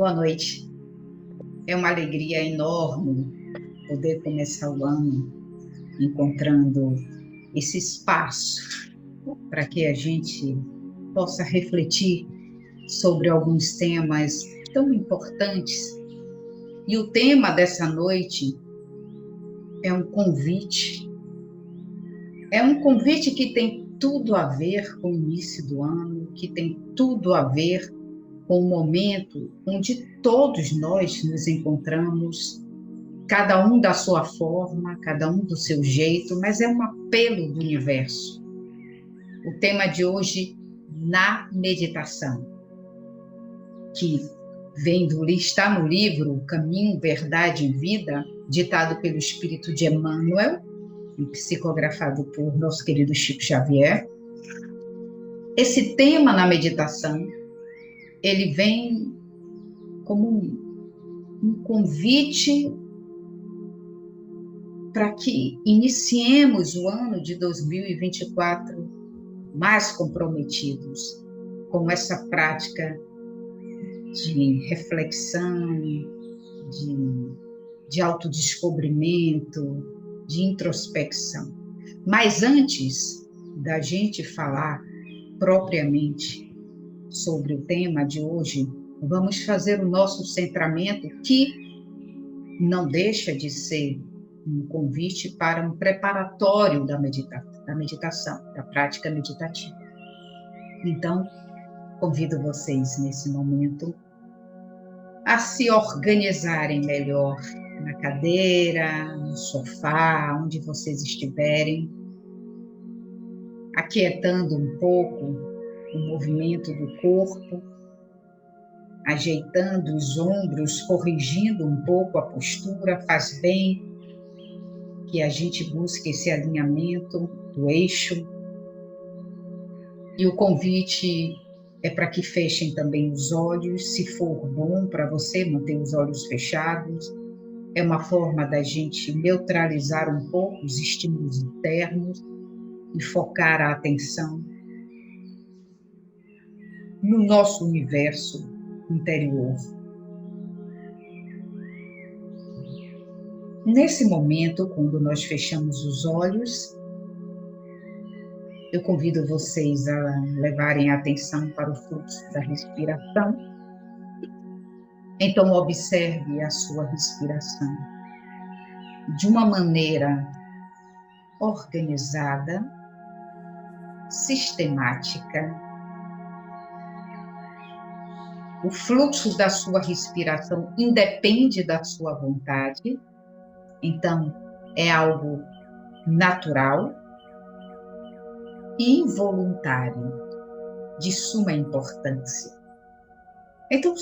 Boa noite. É uma alegria enorme poder começar o ano encontrando esse espaço para que a gente possa refletir sobre alguns temas tão importantes. E o tema dessa noite é um convite. É um convite que tem tudo a ver com o início do ano, que tem tudo a ver com o momento onde todos nós nos encontramos, cada um da sua forma, cada um do seu jeito, mas é um apelo do universo. O tema de hoje, na meditação, que está no livro Caminho, Verdade e Vida, ditado pelo Espírito de Emmanuel, e psicografado por nosso querido Chico Xavier. Esse tema na meditação, ele vem como um convite para que iniciemos o ano de 2024 mais comprometidos com essa prática de reflexão, de autodescobrimento, de introspecção. Mas antes da gente falar propriamente sobre o tema de hoje, vamos fazer o nosso centramento, que não deixa de ser um convite para um preparatório da meditação, da prática meditativa. Então, convido vocês nesse momento a se organizarem melhor na cadeira, no sofá, onde vocês estiverem, aquietando um pouco o movimento do corpo, ajeitando os ombros, corrigindo um pouco a postura. Faz bem que a gente busque esse alinhamento do eixo. E o convite é para que fechem também os olhos, se for bom para você manter os olhos fechados. É uma forma da gente neutralizar um pouco os estímulos internos e focar a atenção no nosso universo interior. Nesse momento, quando nós fechamos os olhos, eu convido vocês a levarem a atenção para o fluxo da respiração. Então, observe a sua respiração de uma maneira organizada, sistemática. O fluxo da sua respiração independe da sua vontade, então é algo natural e involuntário, de suma importância. Então,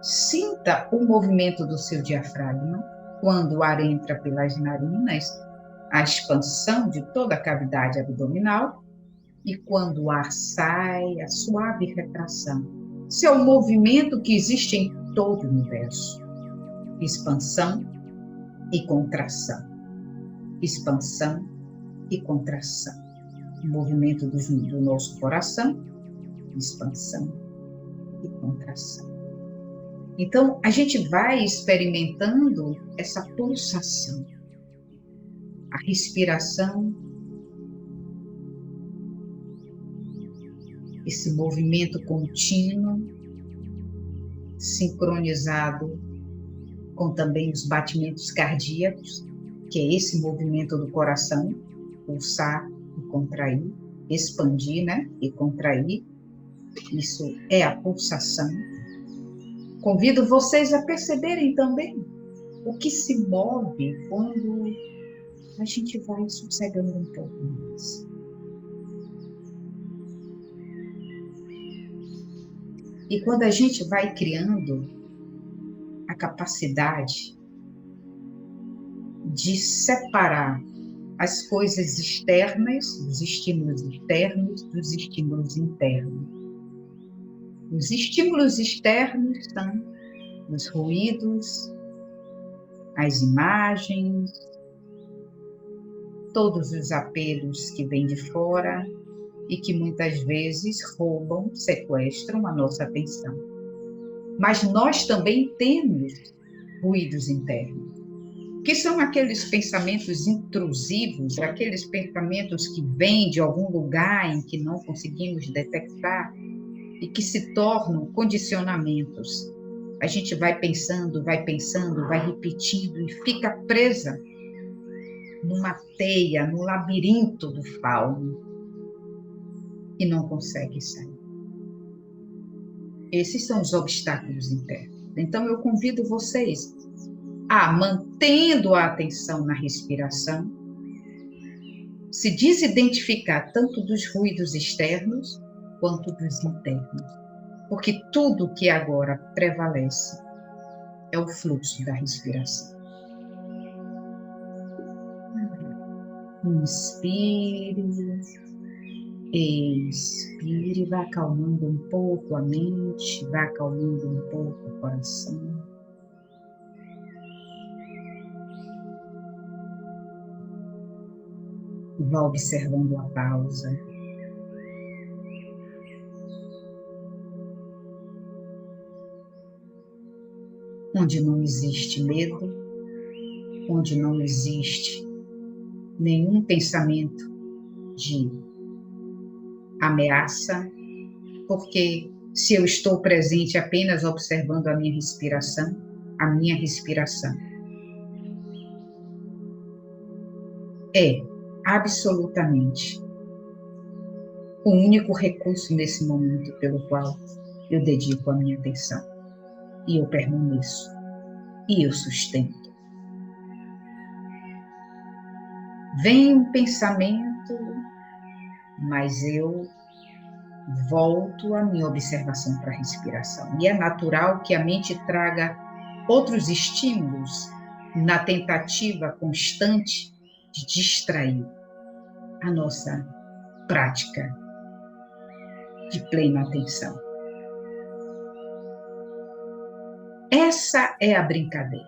sinta o movimento do seu diafragma, quando o ar entra pelas narinas, a expansão de toda a cavidade abdominal, e quando o ar sai, a suave retração. Isso é o movimento que existe em todo o universo. Expansão e contração. Expansão e contração. O movimento do nosso coração, expansão e contração. Então, a gente vai experimentando essa pulsação. A respiração, esse movimento contínuo, sincronizado com também os batimentos cardíacos, que é esse movimento do coração, pulsar e contrair, expandir, né? E contrair. Isso é a pulsação. Convido vocês a perceberem também o que se move quando a gente vai sossegando um pouco mais. E quando a gente vai criando a capacidade de separar as coisas externas, os estímulos externos, dos estímulos internos. Os estímulos externos são os ruídos, as imagens, todos os apelos que vêm de fora e que muitas vezes roubam, sequestram a nossa atenção. Mas nós também temos ruídos internos, que são aqueles pensamentos intrusivos, aqueles pensamentos que vêm de algum lugar em que não conseguimos detectar e que se tornam condicionamentos. A gente vai pensando, vai repetindo e fica presa numa teia, no labirinto do fauno e não consegue sair. Esses são os obstáculos internos. Então, eu convido vocês a, mantendo a atenção na respiração, se desidentificar tanto dos ruídos externos quanto dos internos. Porque tudo que agora prevalece é o fluxo da respiração. Inspire, expire, vá acalmando um pouco a mente, vá acalmando um pouco o coração. Vá observando a pausa. Onde não existe medo, onde não existe nenhum pensamento de ameaça, porque se eu estou presente apenas observando a minha respiração é absolutamente o único recurso nesse momento pelo qual eu dedico a minha atenção. E eu permaneço. E eu sustento. Vem um pensamento, mas eu volto a minha observação para a respiração. E é natural que a mente traga outros estímulos na tentativa constante de distrair a nossa prática de plena atenção. Essa é a brincadeira.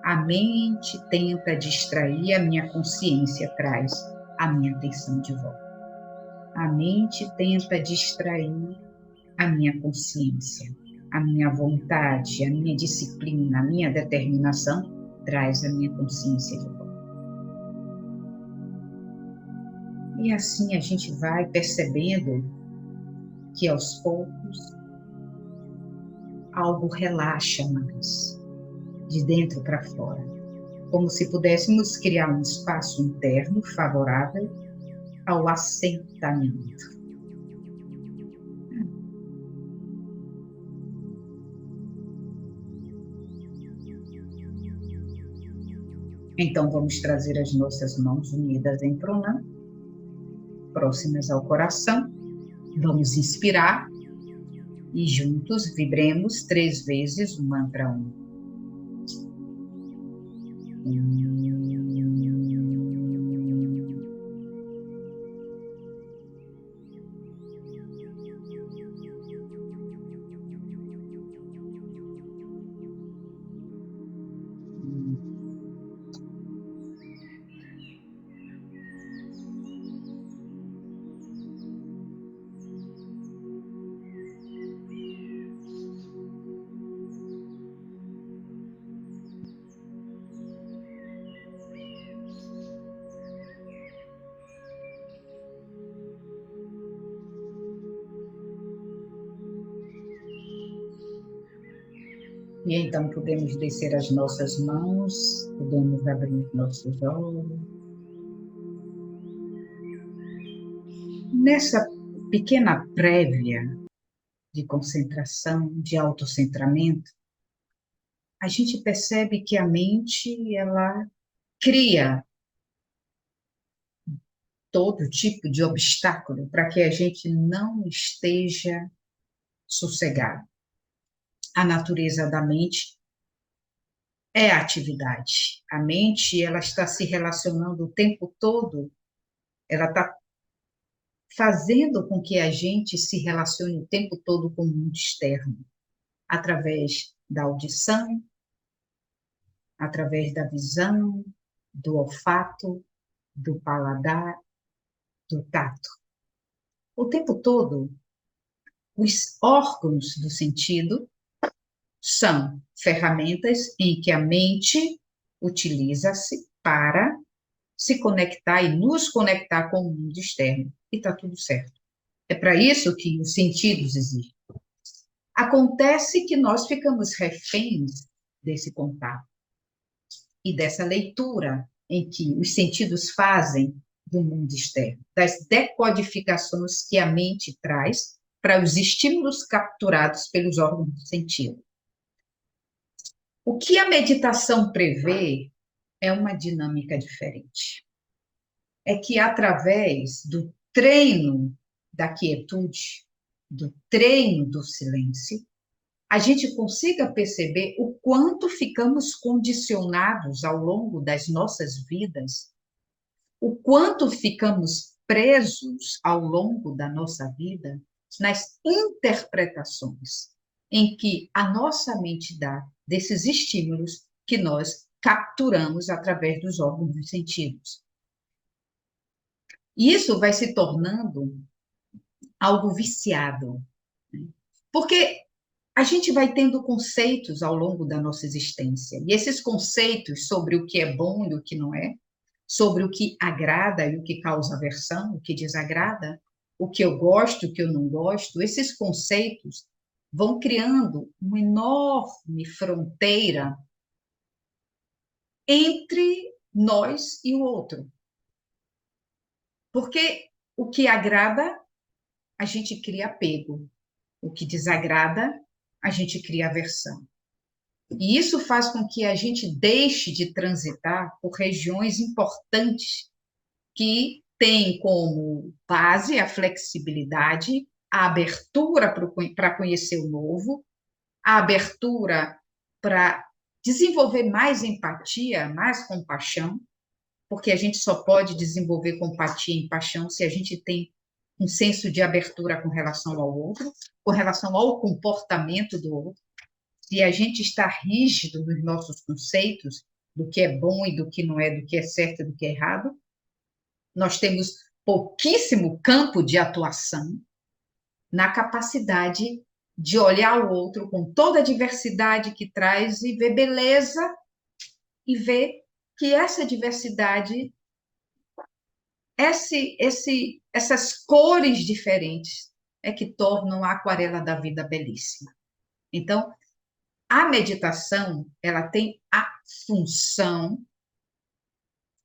A mente tenta distrair, a minha consciência traz a minha atenção de volta. A mente tenta distrair a minha consciência, a minha vontade, a minha disciplina, a minha determinação traz a minha consciência de volta. E assim a gente vai percebendo que aos poucos algo relaxa mais, de dentro para fora, como se pudéssemos criar um espaço interno favorável ao assentamento. Então vamos trazer as nossas mãos unidas em pranam, próximas ao coração. Vamos inspirar e juntos vibremos 3 vezes o mantra 1. E então podemos descer as nossas mãos, podemos abrir nossos olhos. Nessa pequena prévia de concentração, de autocentramento, a gente percebe que a mente, ela cria todo tipo de obstáculo para que a gente não esteja sossegado. A natureza da mente é a atividade. A mente, ela está se relacionando o tempo todo, ela está fazendo com que a gente se relacione o tempo todo com o mundo externo, através da audição, através da visão, do olfato, do paladar, do tato. O tempo todo, os órgãos do sentido São ferramentas em que a mente utiliza-se para se conectar e nos conectar com o mundo externo. E está tudo certo. É para isso que os sentidos existem. Acontece que nós ficamos reféns desse contato e dessa leitura em que os sentidos fazem do mundo externo, das decodificações que a mente traz para os estímulos capturados pelos órgãos do sentido. O que a meditação prevê é uma dinâmica diferente. É que através do treino da quietude, do treino do silêncio, a gente consiga perceber o quanto ficamos condicionados ao longo das nossas vidas, o quanto ficamos presos ao longo da nossa vida nas interpretações em que a nossa mente dá desses estímulos que nós capturamos através dos órgãos dos sentidos. E isso vai se tornando algo viciado, né? Porque a gente vai tendo conceitos ao longo da nossa existência, e esses conceitos sobre o que é bom e o que não é, sobre o que agrada e o que causa aversão, o que desagrada, o que eu gosto e o que eu não gosto, esses conceitos vão criando uma enorme fronteira entre nós e o outro. Porque o que agrada, a gente cria apego, o que desagrada, a gente cria aversão. E isso faz com que a gente deixe de transitar por regiões importantes que têm como base a flexibilidade, a abertura para conhecer o novo, a abertura para desenvolver mais empatia, mais compaixão, porque a gente só pode desenvolver compatia e compaixão se a gente tem um senso de abertura com relação ao outro, com relação ao comportamento do outro. Se a gente está rígido nos nossos conceitos do que é bom e do que não é, do que é certo e do que é errado, nós temos pouquíssimo campo de atuação na capacidade de olhar o outro com toda a diversidade que traz e ver beleza e ver que essa diversidade, essas cores diferentes é que tornam a aquarela da vida belíssima. Então, a meditação, ela tem a função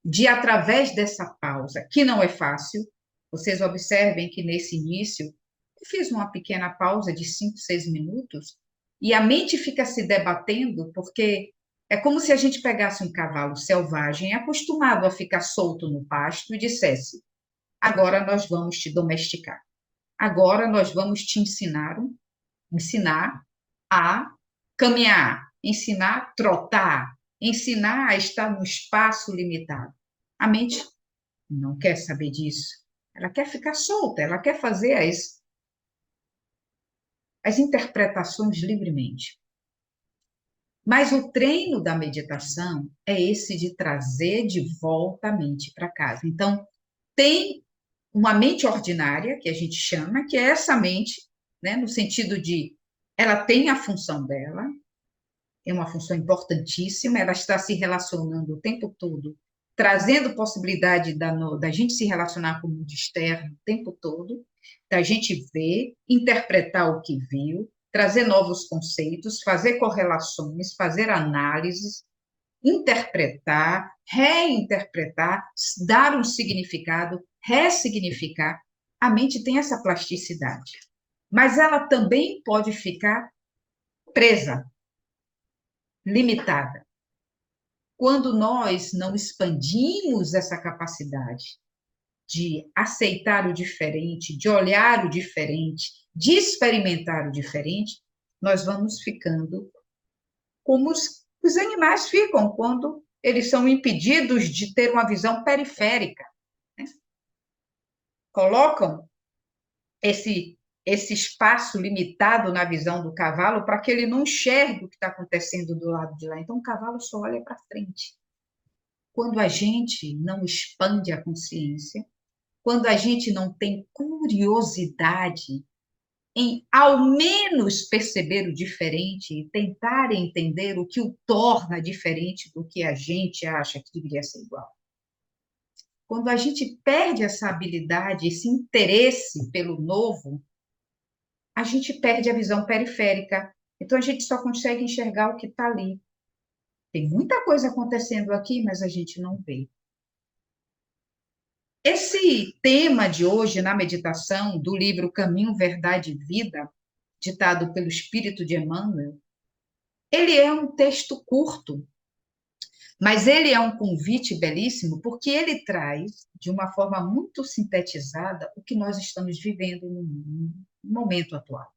de, através dessa pausa, que não é fácil, vocês observem que nesse início, eu fiz uma pequena pausa de 5, 6 minutos, e a mente fica se debatendo, porque é como se a gente pegasse um cavalo selvagem, acostumado a ficar solto no pasto, e dissesse: agora nós vamos te domesticar, agora nós vamos te ensinar a caminhar, ensinar a trotar, ensinar a estar num espaço limitado. A mente não quer saber disso. Ela quer ficar solta, ela quer fazer as interpretações livremente. Mas o treino da meditação é esse de trazer de volta a mente para casa. Então, tem uma mente ordinária, que a gente chama, que é essa mente, né, no sentido de ela tem a função dela, é uma função importantíssima, ela está se relacionando o tempo todo, trazendo possibilidade da gente se relacionar com o mundo externo o tempo todo, da gente ver, interpretar o que viu, trazer novos conceitos, fazer correlações, fazer análises, interpretar, reinterpretar, dar um significado, ressignificar. A mente tem essa plasticidade, mas ela também pode ficar presa, limitada. Quando nós não expandimos essa capacidade de aceitar o diferente, de olhar o diferente, de experimentar o diferente, nós vamos ficando como os animais ficam quando eles são impedidos de ter uma visão periférica, né? Colocam esse espaço limitado na visão do cavalo para que ele não enxergue o que está acontecendo do lado de lá. Então, o cavalo só olha para frente. Quando a gente não expande a consciência, quando a gente não tem curiosidade em, ao menos, perceber o diferente e tentar entender o que o torna diferente do que a gente acha que deveria ser igual. Quando a gente perde essa habilidade, esse interesse pelo novo, a gente perde a visão periférica. Então, a gente só consegue enxergar o que está ali. Tem muita coisa acontecendo aqui, mas a gente não vê. Esse tema de hoje na meditação do livro Caminho, Verdade e Vida, ditado pelo Espírito de Emmanuel, ele é um texto curto, mas ele é um convite belíssimo porque ele traz, de uma forma muito sintetizada, o que nós estamos vivendo no momento atual.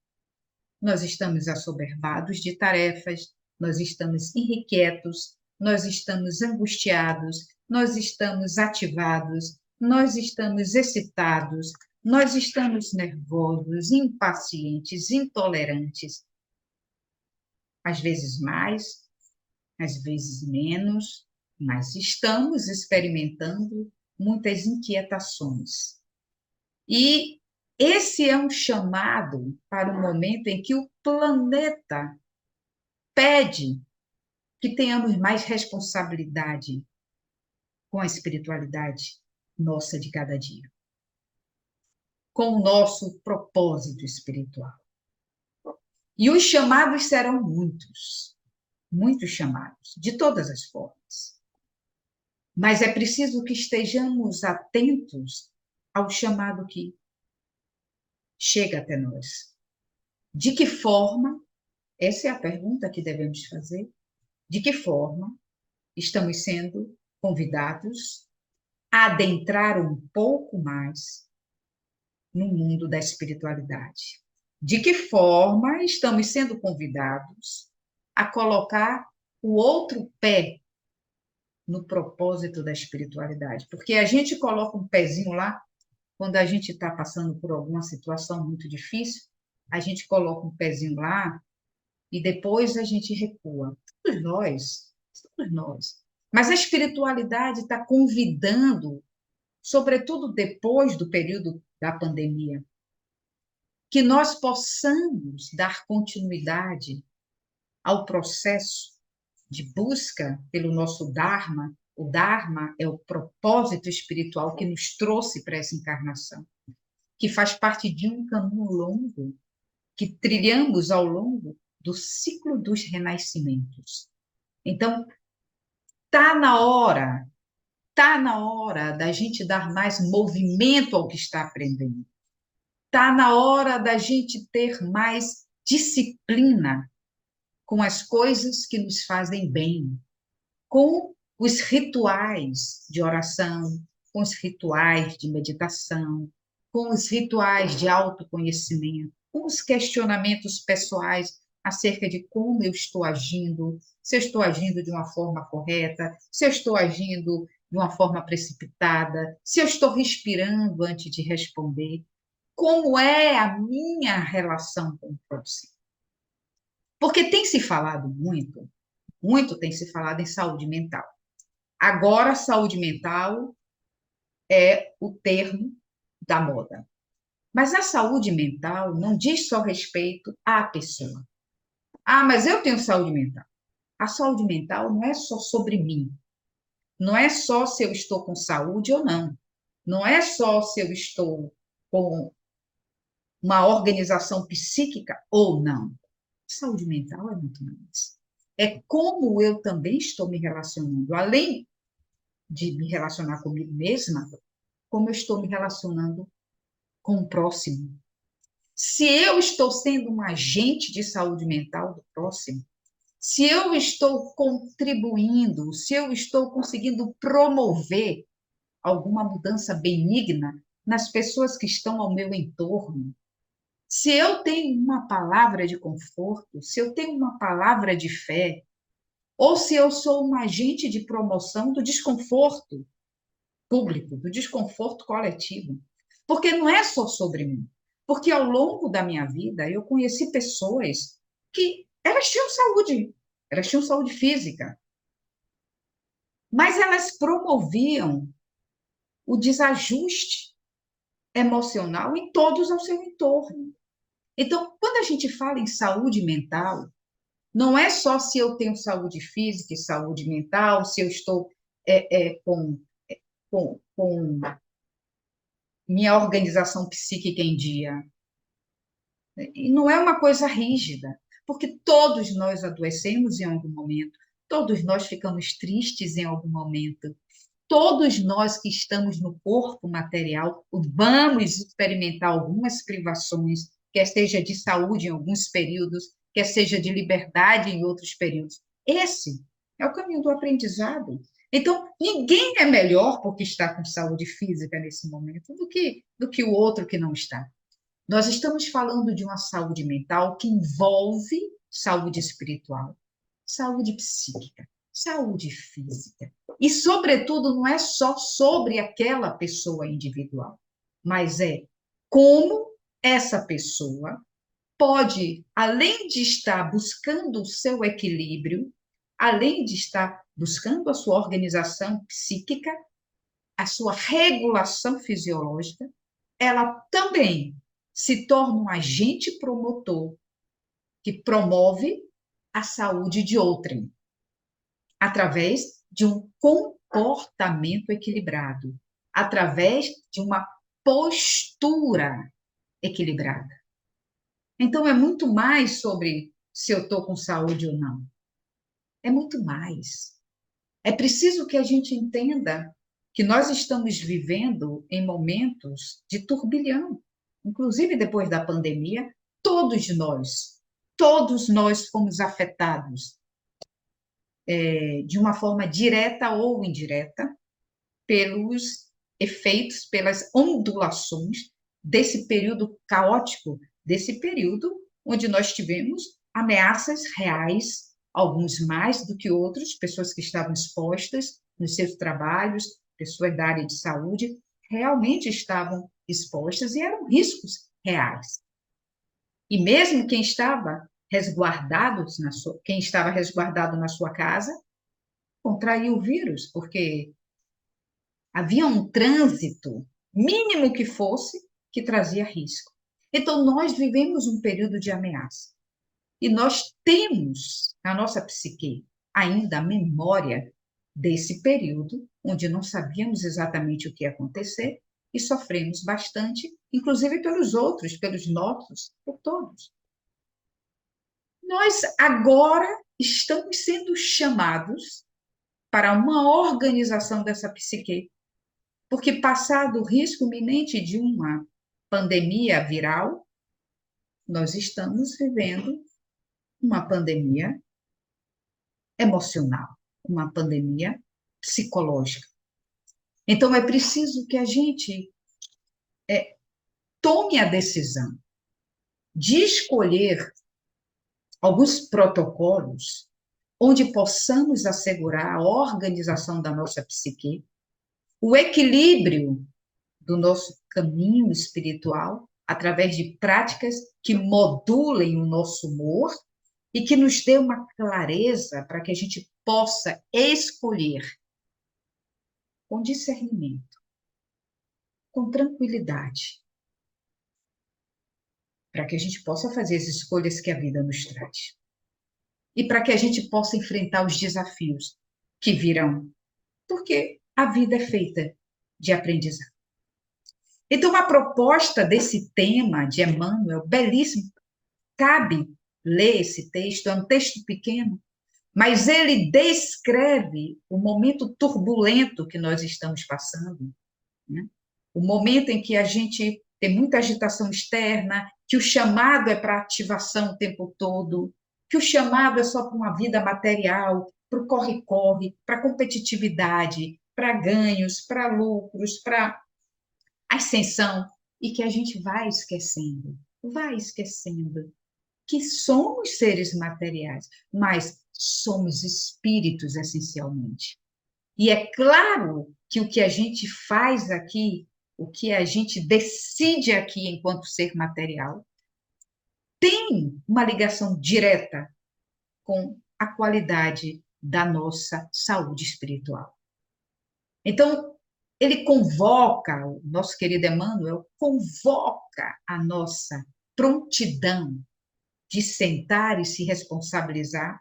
Nós estamos assoberbados de tarefas, nós estamos irrequietos, nós estamos angustiados, nós estamos ativados, nós estamos excitados, nós estamos nervosos, impacientes, intolerantes, às vezes mais, às vezes menos, mas estamos experimentando muitas inquietações. E esse é um chamado para o momento em que o planeta pede que tenhamos mais responsabilidade com a espiritualidade nossa de cada dia, com o nosso propósito espiritual. E os chamados serão muitos, muitos chamados, de todas as formas. Mas é preciso que estejamos atentos ao chamado que chega até nós. De que forma, essa é a pergunta que devemos fazer, de que forma estamos sendo convidados a adentrar um pouco mais no mundo da espiritualidade? De que forma estamos sendo convidados a colocar o outro pé no propósito da espiritualidade? Porque a gente coloca um pezinho lá quando a gente está passando por alguma situação muito difícil, a gente coloca um pezinho lá e depois a gente recua. Todos nós, todos nós. Mas a espiritualidade está convidando, sobretudo depois do período da pandemia, que nós possamos dar continuidade ao processo de busca pelo nosso Dharma. O Dharma é o propósito espiritual que nos trouxe para essa encarnação, que faz parte de um caminho longo que trilhamos ao longo do ciclo dos renascimentos. Então, tá na hora da gente dar mais movimento ao que está aprendendo. Tá na hora da gente ter mais disciplina com as coisas que nos fazem bem, com os rituais de oração, com os rituais de meditação, com os rituais de autoconhecimento, com os questionamentos pessoais acerca de como eu estou agindo, se eu estou agindo de uma forma correta, se eu estou agindo de uma forma precipitada, se eu estou respirando antes de responder, como é a minha relação com o próximo. Porque tem se falado muito, muito tem se falado em saúde mental. Agora, saúde mental é o termo da moda. Mas a saúde mental não diz só respeito à pessoa. Ah, mas eu tenho saúde mental. A saúde mental não é só sobre mim. Não é só se eu estou com saúde ou não. Não é só se eu estou com uma organização psíquica ou não. Saúde mental é muito mais. É como eu também estou me relacionando, além de me relacionar comigo mesma, como eu estou me relacionando com o próximo. Se eu estou sendo um agente de saúde mental do próximo, se eu estou contribuindo, se eu estou conseguindo promover alguma mudança benigna nas pessoas que estão ao meu entorno, se eu tenho uma palavra de conforto, se eu tenho uma palavra de fé, ou se eu sou um agente de promoção do desconforto público, do desconforto coletivo. Porque não é só sobre mim. Porque ao longo da minha vida eu conheci pessoas que elas tinham saúde física, mas elas promoviam o desajuste emocional em todos ao seu entorno. Então, quando a gente fala em saúde mental, não é só se eu tenho saúde física e saúde mental, se eu estou com minha organização psíquica em dia. E não é uma coisa rígida, porque todos nós adoecemos em algum momento, todos nós ficamos tristes em algum momento, todos nós que estamos no corpo material vamos experimentar algumas privações, quer seja de saúde em alguns períodos, quer seja de liberdade em outros períodos. Esse é o caminho do aprendizado. Então, ninguém é melhor porque está com saúde física nesse momento do que o outro que não está. Nós estamos falando de uma saúde mental que envolve saúde espiritual, saúde psíquica, saúde física. E, sobretudo, não é só sobre aquela pessoa individual, mas é como essa pessoa pode, além de estar buscando o seu equilíbrio, além de estar buscando a sua organização psíquica, a sua regulação fisiológica, ela também se torna um agente promotor que promove a saúde de outrem, através de um comportamento equilibrado, através de uma postura equilibrada. Então, é muito mais sobre se eu estou com saúde ou não. É muito mais. É preciso que a gente entenda que nós estamos vivendo em momentos de turbilhão. Inclusive, depois da pandemia, todos nós fomos afetados de uma forma direta ou indireta pelos efeitos, pelas ondulações desse período caótico, desse período onde nós tivemos ameaças reais, alguns mais do que outros, pessoas que estavam expostas nos seus trabalhos, pessoas da área de saúde, realmente estavam expostas e eram riscos reais. E mesmo quem estava resguardado na sua casa, contraiu o vírus, porque havia um trânsito, mínimo que fosse, que trazia risco. Então, nós vivemos um período de ameaça. E nós temos na nossa psique ainda a memória desse período, onde não sabíamos exatamente o que ia acontecer e sofremos bastante, inclusive pelos outros, pelos nossos, por todos. Nós agora estamos sendo chamados para uma organização dessa psique, porque passado o risco iminente de uma pandemia viral, nós estamos vivendo uma pandemia emocional, uma pandemia psicológica. Então, é preciso que a gente tome a decisão de escolher alguns protocolos onde possamos assegurar a organização da nossa psique, o equilíbrio do nosso caminho espiritual, através de práticas que modulem o nosso humor e que nos dê uma clareza para que a gente possa escolher com discernimento, com tranquilidade, para que a gente possa fazer as escolhas que a vida nos traz. E para que a gente possa enfrentar os desafios que virão, porque a vida é feita de aprendizado. Então, a proposta desse tema de Emmanuel, belíssimo, cabe ler esse texto, é um texto pequeno, mas ele descreve o momento turbulento que nós estamos passando, né? O momento em que a gente tem muita agitação externa, que o chamado é para ativação o tempo todo, que o chamado é só para uma vida material, para o corre-corre, para competitividade, para ganhos, para lucros, para ascensão, e que a gente vai esquecendo que somos seres materiais, mas somos espíritos essencialmente. E é claro que o que a gente faz aqui, o que a gente decide aqui enquanto ser material, tem uma ligação direta com a qualidade da nossa saúde espiritual. Então, ele convoca, o nosso querido Emmanuel convoca a nossa prontidão de sentar e se responsabilizar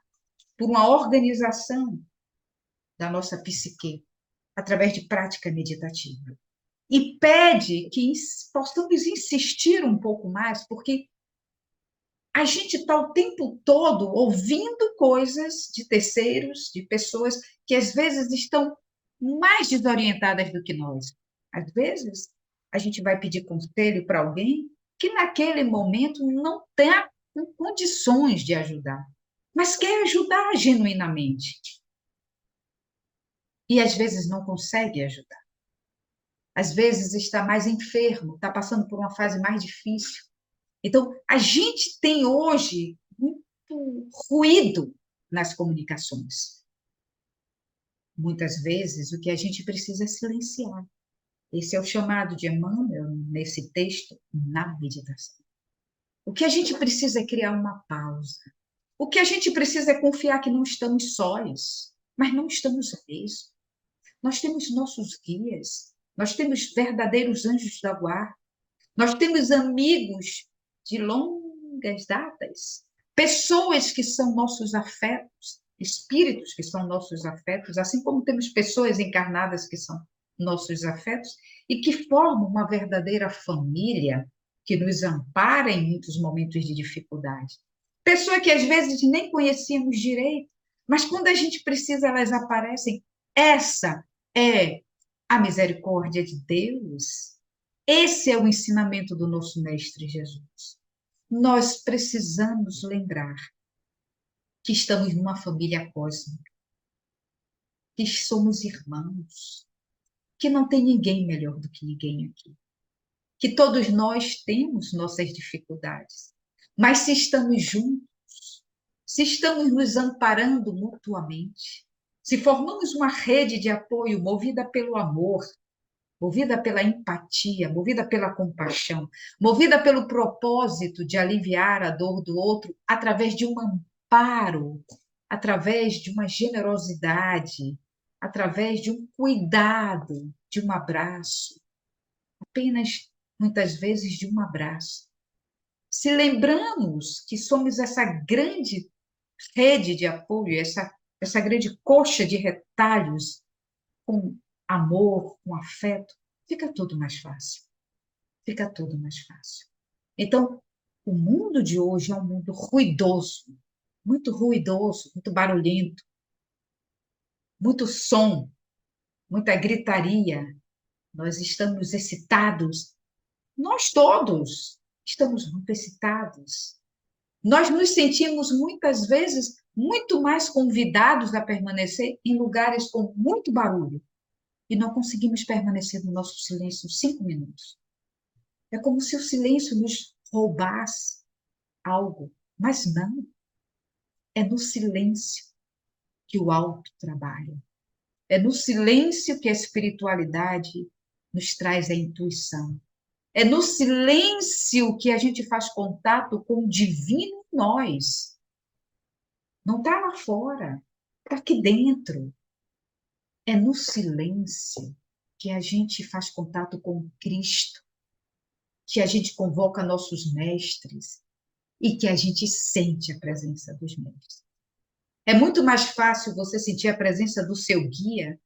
por uma organização da nossa psique através de prática meditativa. E pede que possamos insistir um pouco mais, porque a gente está o tempo todo ouvindo coisas de terceiros, de pessoas que às vezes estão mais desorientadas do que nós. Às vezes, a gente vai pedir conselho para alguém que naquele momento não tem condições de ajudar, mas quer ajudar genuinamente. E às vezes não consegue ajudar. Às vezes está mais enfermo, está passando por uma fase mais difícil. Então, a gente tem hoje muito ruído nas comunicações. Muitas vezes, o que a gente precisa é silenciar. Esse é o chamado de Emmanuel, nesse texto, na meditação. O que a gente precisa é criar uma pausa. O que a gente precisa é confiar que não estamos sós, mas não estamos mesmo. Nós temos nossos guias, nós temos verdadeiros anjos da guarda, nós temos amigos de longas datas, pessoas que são nossos afetos, espíritos que são nossos afetos, assim como temos pessoas encarnadas que são nossos afetos e que formam uma verdadeira família que nos ampara em muitos momentos de dificuldade. Pessoa que às vezes nem conhecíamos direito, mas quando a gente precisa, elas aparecem. Essa é a misericórdia de Deus. Esse é o ensinamento do nosso Mestre Jesus. Nós precisamos lembrar que estamos numa família cósmica, que somos irmãos, que não tem ninguém melhor do que ninguém aqui, que todos nós temos nossas dificuldades, mas se estamos juntos, se estamos nos amparando mutuamente, se formamos uma rede de apoio movida pelo amor, movida pela empatia, movida pela compaixão, movida pelo propósito de aliviar a dor do outro através de um amparo, através de uma generosidade, através de um cuidado, de um abraço, apenas muitas vezes de um abraço. Se lembramos que somos essa grande rede de apoio, essa grande coxa de retalhos com amor, com afeto, fica tudo mais fácil. Fica tudo mais fácil. Então, o mundo de hoje é um mundo ruidoso, muito barulhento, muito som, muita gritaria. Nós estamos excitados, nós todos estamos muito excitados. Nós nos sentimos muitas vezes muito mais convidados a permanecer em lugares com muito barulho e não conseguimos permanecer no nosso silêncio 5 minutos. É como se o silêncio nos roubasse algo, mas não. É no silêncio que o alto trabalha. É no silêncio que a espiritualidade nos traz a intuição. É no silêncio que a gente faz contato com o divino em nós. Não está lá fora, está aqui dentro. É no silêncio que a gente faz contato com Cristo, que a gente convoca nossos mestres e que a gente sente a presença dos mestres. É muito mais fácil você sentir a presença do seu guia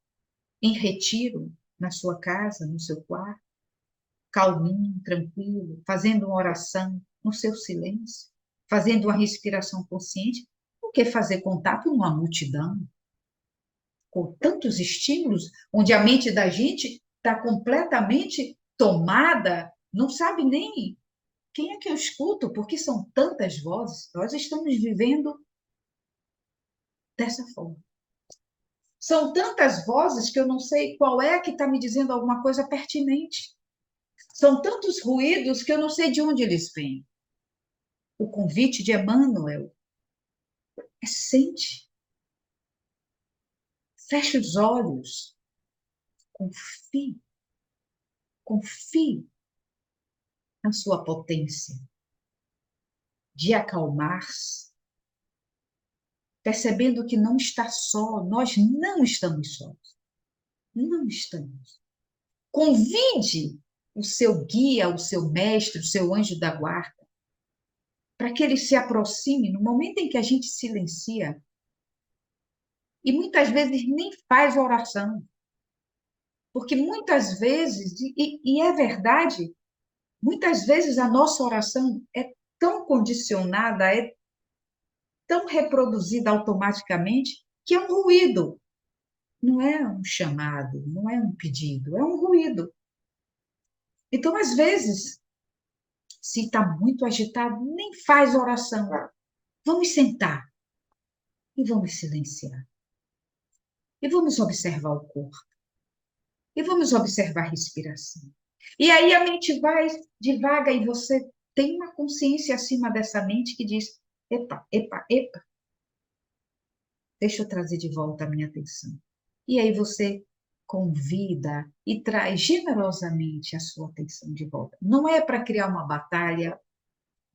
em retiro, na sua casa, no seu quarto, calminho, tranquilo, fazendo uma oração no seu silêncio, fazendo uma respiração consciente, do que fazer contato numa multidão, com tantos estímulos, onde a mente da gente está completamente tomada, não sabe nem quem é que eu escuto, porque são tantas vozes. Nós estamos vivendo dessa forma. São tantas vozes que eu não sei qual é que está me dizendo alguma coisa pertinente. São tantos ruídos que eu não sei de onde eles vêm. O convite de Emmanuel é sente. Feche os olhos. Confie. Confie na sua potência de acalmar-se, percebendo que não está só, nós não estamos sós. Não estamos. Convide o seu guia, o seu mestre, o seu anjo da guarda para que ele se aproxime no momento em que a gente silencia. E muitas vezes nem faz oração. Porque muitas vezes, e é verdade, muitas vezes a nossa oração é tão condicionada, é tão reproduzida automaticamente, que é um ruído. Não é um chamado, não é um pedido, é um ruído. Então, às vezes, se está muito agitado, nem faz oração. Vamos sentar e vamos silenciar. E vamos observar o corpo. E vamos observar a respiração. E aí a mente vai devagar e você tem uma consciência acima dessa mente que diz: epa, epa, epa, deixa eu trazer de volta a minha atenção. E aí você convida e traz generosamente a sua atenção de volta. Não é para criar uma batalha,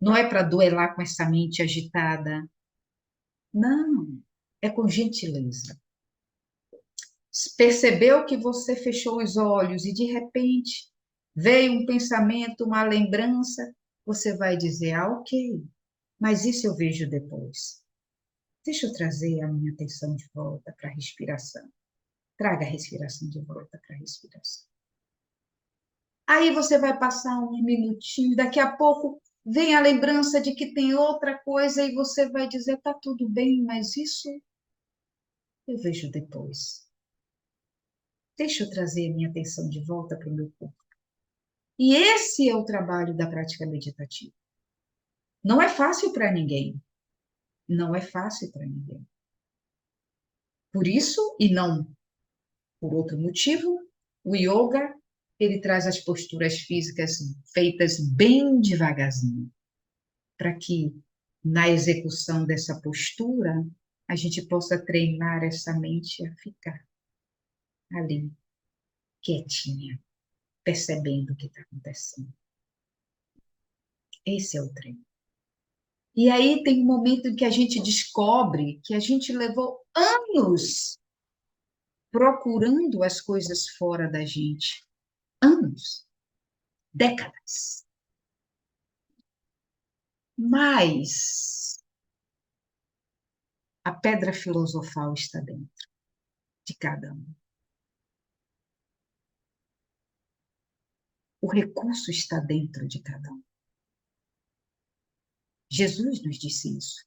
não é para duelar com essa mente agitada. Não, é com gentileza. Percebeu que você fechou os olhos e de repente veio um pensamento, uma lembrança, você vai dizer: ah, ok, mas isso eu vejo depois. Deixa eu trazer a minha atenção de volta para a respiração. Traga a respiração de volta para a respiração. Aí você vai passar uns minutinhos, daqui a pouco vem a lembrança de que tem outra coisa e você vai dizer: tá tudo bem, mas isso eu vejo depois. Deixa eu trazer a minha atenção de volta para o meu corpo. E esse é o trabalho da prática meditativa. Não é fácil para ninguém. Não é fácil para ninguém. Por isso, e não por outro motivo, o yoga, ele traz as posturas físicas feitas bem devagarzinho, para que na execução dessa postura a gente possa treinar essa mente a ficar ali, quietinha, percebendo o que está acontecendo. Esse é o treino. E aí tem um momento em que a gente descobre que a gente levou anos procurando as coisas fora da gente. Anos, décadas. Mas a pedra filosofal está dentro de cada um. O recurso está dentro de cada um. Jesus nos disse isso,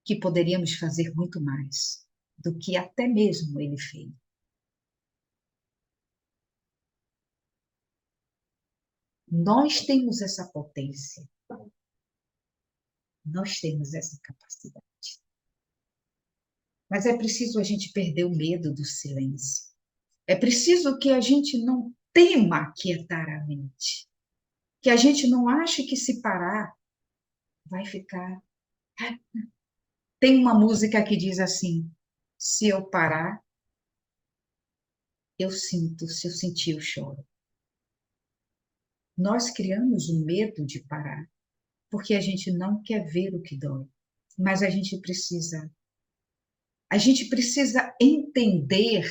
que poderíamos fazer muito mais do que até mesmo ele fez. Nós temos essa potência, nós temos essa capacidade. Mas é preciso a gente perder o medo do silêncio. É preciso que a gente não tema quietar a mente. Que a gente não ache que se parar vai ficar. Tem uma música que diz assim: se eu parar, eu sinto, se eu sentir, eu choro. Nós criamos o medo de parar, porque a gente não quer ver o que dói. Mas a gente precisa entender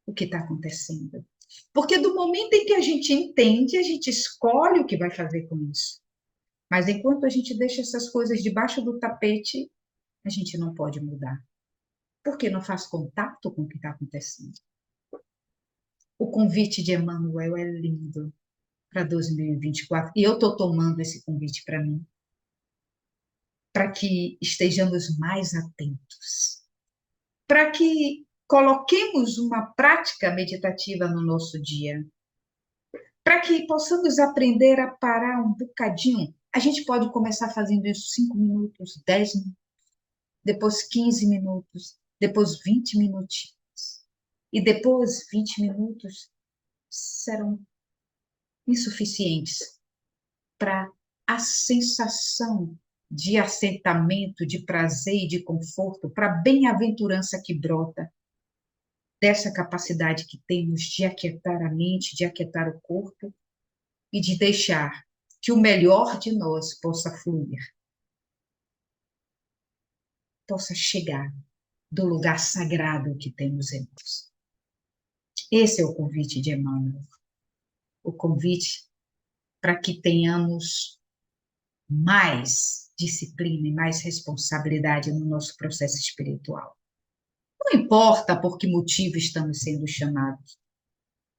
o que está acontecendo. Porque do momento em que a gente entende, a gente escolhe o que vai fazer com isso. Mas enquanto a gente deixa essas coisas debaixo do tapete, a gente não pode mudar. Porque não faz contato com o que está acontecendo. O convite de Emmanuel é lindo para 2024. E eu estou tomando esse convite para mim. Para que estejamos mais atentos. Para que coloquemos uma prática meditativa no nosso dia. Para que possamos aprender a parar um bocadinho. A gente pode começar fazendo isso 5 minutos, 10 minutos, depois 15 minutos, depois 20 minutinhos. E depois 20 minutos serão insuficientes para a sensação de assentamento, de prazer e de conforto, para a bem-aventurança que brota dessa capacidade que temos de aquietar a mente, de aquietar o corpo e de deixar que o melhor de nós possa fluir, possa chegar do lugar sagrado que temos em nós. Esse é o convite de Emmanuel, o convite para que tenhamos mais disciplina e mais responsabilidade no nosso processo espiritual. Não importa por que motivo estamos sendo chamados.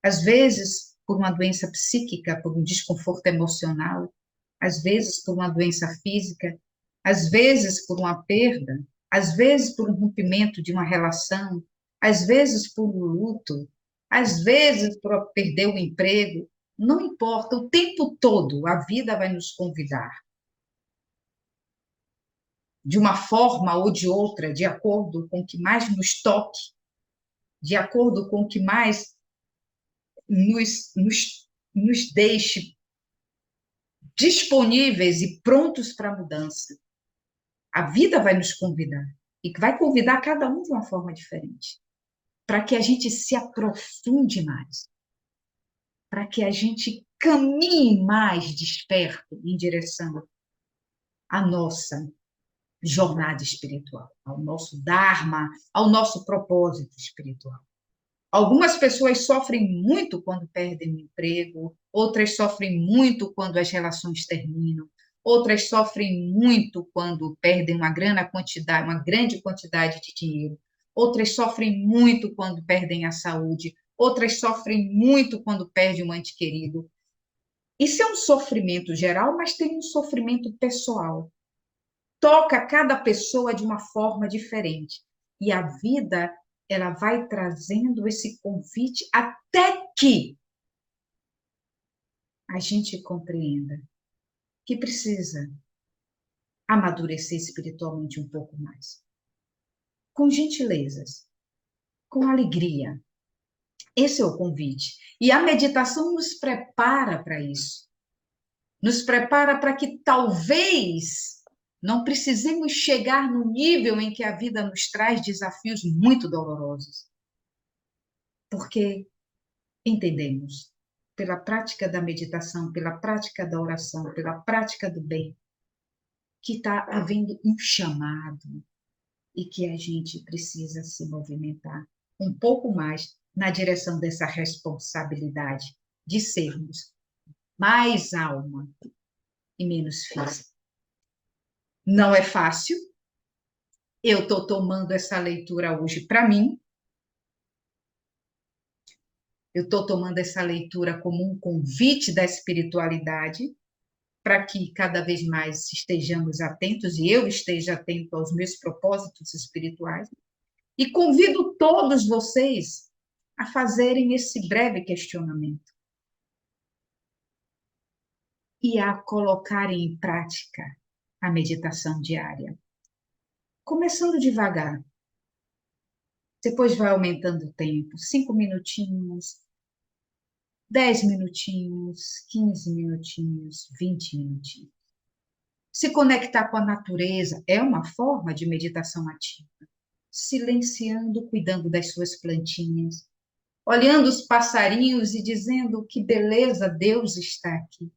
Às vezes, por uma doença psíquica, por um desconforto emocional, às vezes por uma doença física, às vezes por uma perda, às vezes por um rompimento de uma relação, às vezes por um luto, às vezes por perder o emprego. Não importa, o tempo todo a vida vai nos convidar, de uma forma ou de outra, de acordo com o que mais nos toque, de acordo com o que mais nos deixe disponíveis e prontos para a mudança. A vida vai nos convidar, e vai convidar cada um de uma forma diferente, para que a gente se aprofunde mais, para que a gente caminhe mais desperto em direção à nossa jornada espiritual, ao nosso Dharma, ao nosso propósito espiritual. Algumas pessoas sofrem muito quando perdem o emprego, outras sofrem muito quando as relações terminam, outras sofrem muito quando perdem uma grande quantidade de dinheiro, outras sofrem muito quando perdem a saúde, outras sofrem muito quando perdem um ente querido. Isso é um sofrimento geral, mas tem um sofrimento pessoal. Toca cada pessoa de uma forma diferente. E a vida, ela vai trazendo esse convite até que a gente compreenda que precisa amadurecer espiritualmente um pouco mais. Com gentilezas, com alegria. Esse é o convite. E a meditação nos prepara para isso. Nos prepara para que talvez não precisemos chegar no nível em que a vida nos traz desafios muito dolorosos. Porque entendemos, pela prática da meditação, pela prática da oração, pela prática do bem, que está havendo um chamado e que a gente precisa se movimentar um pouco mais na direção dessa responsabilidade de sermos mais alma e menos físico. Não é fácil. Eu estou tomando essa leitura hoje para mim. Eu estou tomando essa leitura como um convite da espiritualidade para que cada vez mais estejamos atentos e eu esteja atento aos meus propósitos espirituais. E convido todos vocês a fazerem esse breve questionamento e a colocarem em prática a meditação diária. Começando devagar, depois vai aumentando o tempo, 5 minutinhos, 10 minutinhos, 15 minutinhos, 20 minutinhos. Se conectar com a natureza é uma forma de meditação ativa. Silenciando, cuidando das suas plantinhas, olhando os passarinhos e dizendo que beleza Deus está aqui.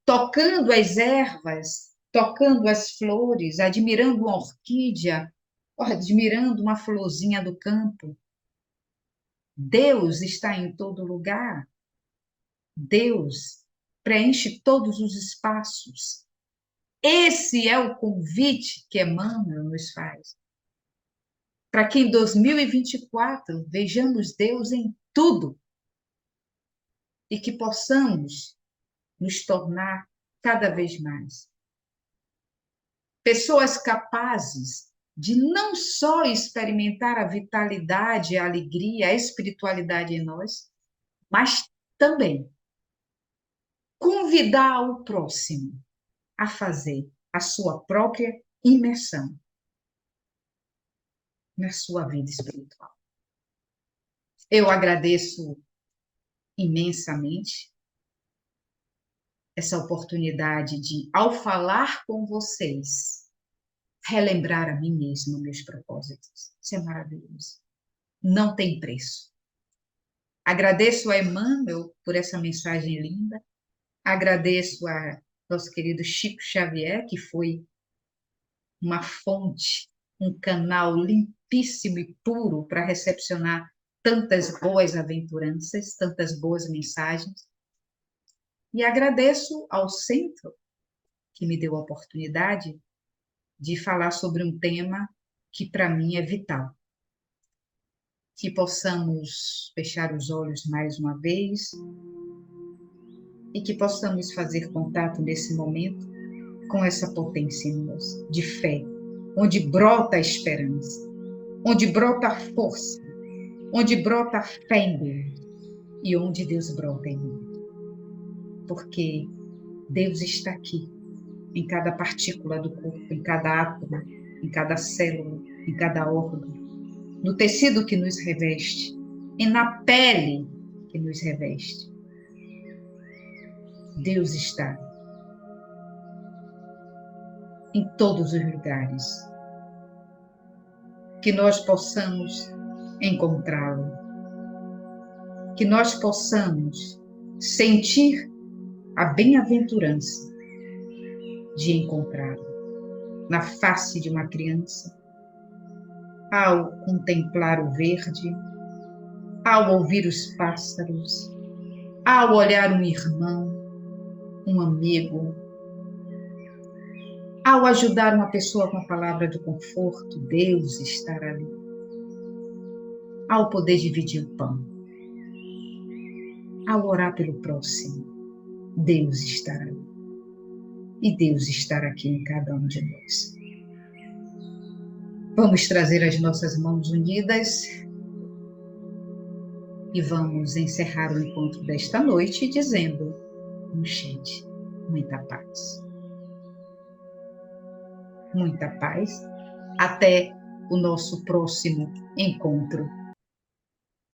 Tocando as ervas, tocando as flores, admirando uma orquídea, admirando uma florzinha do campo. Deus está em todo lugar. Deus preenche todos os espaços. Esse é o convite que Emmanuel nos faz. Para que em 2024 vejamos Deus em tudo e que possamos nos tornar cada vez mais pessoas capazes de não só experimentar a vitalidade, a alegria, a espiritualidade em nós, mas também convidar o próximo a fazer a sua própria imersão na sua vida espiritual. Eu agradeço imensamente essa oportunidade de, ao falar com vocês, relembrar a mim mesma meus propósitos. Isso é maravilhoso. Não tem preço. Agradeço a Emmanuel por essa mensagem linda. Agradeço a nosso querido Chico Xavier, que foi uma fonte, um canal limpíssimo e puro para recepcionar tantas boas aventuranças, tantas boas mensagens. E agradeço ao centro que me deu a oportunidade de falar sobre um tema que para mim é vital. Que possamos fechar os olhos mais uma vez e que possamos fazer contato nesse momento com essa potência em nós, de fé, onde brota a esperança, onde brota a força, onde brota a fé em Deus e onde Deus brota em mim. Porque Deus está aqui, em cada partícula do corpo, em cada átomo, em cada célula, em cada órgão, no tecido que nos reveste, e na pele que nos reveste. Deus está em todos os lugares. Que nós possamos encontrá-lo, que nós possamos sentir a bem-aventurança de encontrá-lo na face de uma criança, ao contemplar o verde, ao ouvir os pássaros, ao olhar um irmão, um amigo, ao ajudar uma pessoa com a palavra de conforto, Deus estará ali. Ao poder dividir o pão, ao orar pelo próximo, Deus estará ali. E Deus estará aqui em cada um de nós. Vamos trazer as nossas mãos unidas e vamos encerrar o encontro desta noite dizendo um Shed, muita paz. Muita paz. Até o nosso próximo encontro